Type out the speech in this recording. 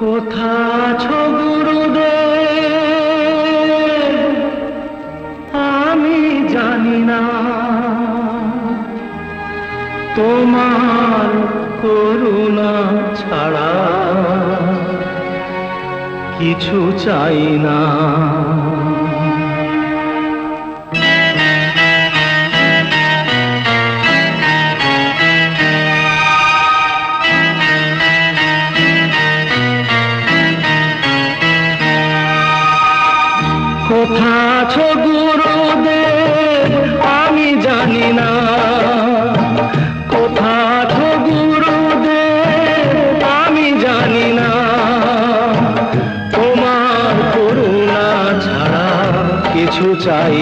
কোথা আছো গুরুদেব আমি জানি না, তোমার করুণা ছাড়া কিছু চাই না। কোথা আছো গুরুদেব আমি জানি না, কোথা আছো গুরুদেব আমি জানি না, তোমার করুণা ছাড়া কিছু চাই